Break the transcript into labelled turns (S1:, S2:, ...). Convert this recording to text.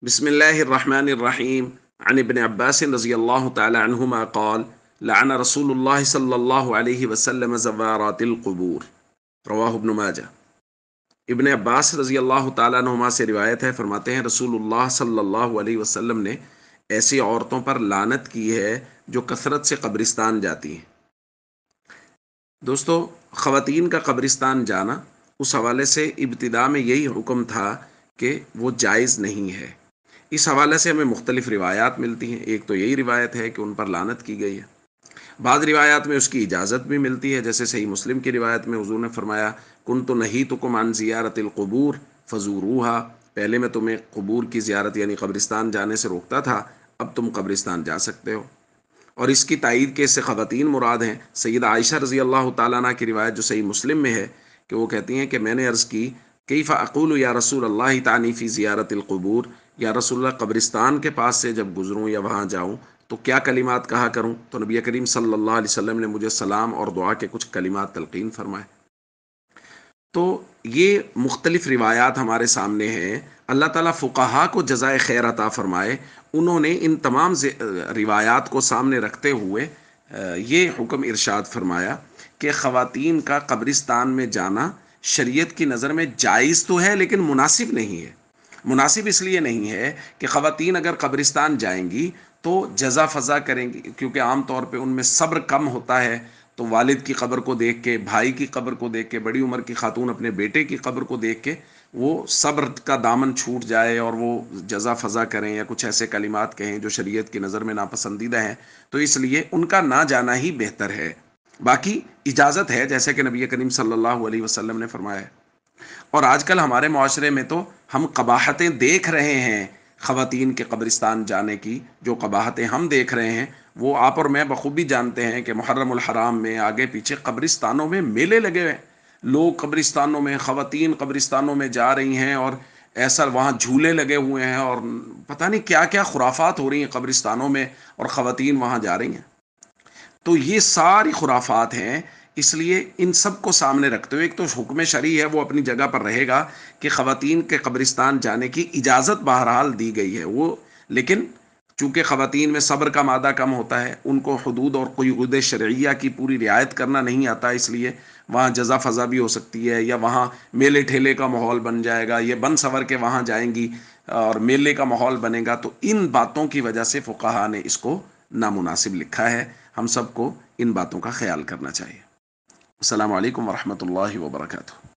S1: بسم الله الرحمن الرحيم عن ابن عباس رضي الله تعالى عنهما قال لعن رسول الله صلى الله عليه وسلم زوارات القبور رواہ ابن ماجہ۔ ابن عباس رضی اللہ تعالیٰ عنہما سے روایت ہے، فرماتے ہیں رسول اللہ صلی اللہ علیہ وسلم نے ایسی عورتوں پر لعنت کی ہے جو کثرت سے قبرستان جاتی ہیں۔ دوستو، خواتین کا قبرستان جانا اس حوالے سے ابتدا میں یہی حکم تھا کہ وہ جائز نہیں ہے۔ اس حوالے سے ہمیں مختلف روایات ملتی ہیں۔ ایک تو یہی روایت ہے کہ ان پر لعنت کی گئی ہے، بعض روایات میں اس کی اجازت بھی ملتی ہے، جیسے صحیح مسلم کی روایت میں حضور نے فرمایا کنت نہیتکم عن زیارت القبور فزوروها، پہلے میں تمہیں قبور کی زیارت یعنی قبرستان جانے سے روکتا تھا، اب تم قبرستان جا سکتے ہو۔ اور اس کی تائید کے اس سے خواتین مراد ہیں۔ سیدہ عائشہ رضی اللہ تعالیٰ عنہ کی روایت جو صحیح مسلم میں ہے کہ وہ کہتی ہیں کہ میں نے عرض کی کیف اقول یا رسول اللہ تعنی فی زیارت القبور، یا رسول اللہ قبرستان کے پاس سے جب گزروں یا وہاں جاؤں تو کیا کلمات کہا کروں؟ تو نبی کریم صلی اللہ علیہ وسلم نے مجھے سلام اور دعا کے کچھ کلمات تلقین فرمائے۔ تو یہ مختلف روایات ہمارے سامنے ہیں۔ اللہ تعالیٰ فقہا کو جزائے خیر عطا فرمائے، انہوں نے ان تمام روایات کو سامنے رکھتے ہوئے یہ حکم ارشاد فرمایا کہ خواتین کا قبرستان میں جانا شریعت کی نظر میں جائز تو ہے لیکن مناسب نہیں ہے۔ مناسب اس لیے نہیں ہے کہ خواتین اگر قبرستان جائیں گی تو جزا فضا کریں گی، کیونکہ عام طور پہ ان میں صبر کم ہوتا ہے، تو والد کی قبر کو دیکھ کے، بھائی کی قبر کو دیکھ کے، بڑی عمر کی خاتون اپنے بیٹے کی قبر کو دیکھ کے وہ صبر کا دامن چھوٹ جائے اور وہ جزا فضا کریں یا کچھ ایسے کلمات کہیں جو شریعت کی نظر میں ناپسندیدہ ہیں، تو اس لیے ان کا نہ جانا ہی بہتر ہے۔ باقی اجازت ہے، جیسے کہ نبی کریم صلی اللہ علیہ وسلم نے فرمایا ہے۔ اور آج کل ہمارے معاشرے میں تو ہم قباحتیں دیکھ رہے ہیں، خواتین کے قبرستان جانے کی جو قباحتیں ہم دیکھ رہے ہیں وہ آپ اور میں بخوبی جانتے ہیں کہ محرم الحرام میں آگے پیچھے قبرستانوں میں میلے لگے ہوئے ہیں، لوگ قبرستانوں میں، خواتین قبرستانوں میں جا رہی ہیں اور ایسا وہاں جھولے لگے ہوئے ہیں اور پتہ نہیں کیا کیا خرافات ہو رہی ہیں قبرستانوں میں، اور خواتین وہاں جا رہی ہیں۔ تو یہ ساری خرافات ہیں، اس لیے ان سب کو سامنے رکھتے ہوئے ایک تو حکم شرعی ہے وہ اپنی جگہ پر رہے گا کہ خواتین کے قبرستان جانے کی اجازت بہرحال دی گئی ہے، وہ لیکن چونکہ خواتین میں صبر کا مادہ کم ہوتا ہے، ان کو حدود اور قیود شرعیہ کی پوری رعایت کرنا نہیں آتا، اس لیے وہاں جزا فضا بھی ہو سکتی ہے، یا وہاں میلے ٹھیلے کا ماحول بن جائے گا، یہ بن سور کے وہاں جائیں گی اور میلے کا ماحول بنے گا، تو ان باتوں کی وجہ سے فقہا نے اس کو نامناسب لکھا ہے۔ ہم سب کو ان باتوں کا خیال کرنا چاہیے۔ السلام علیکم ورحمۃ اللہ وبرکاتہ۔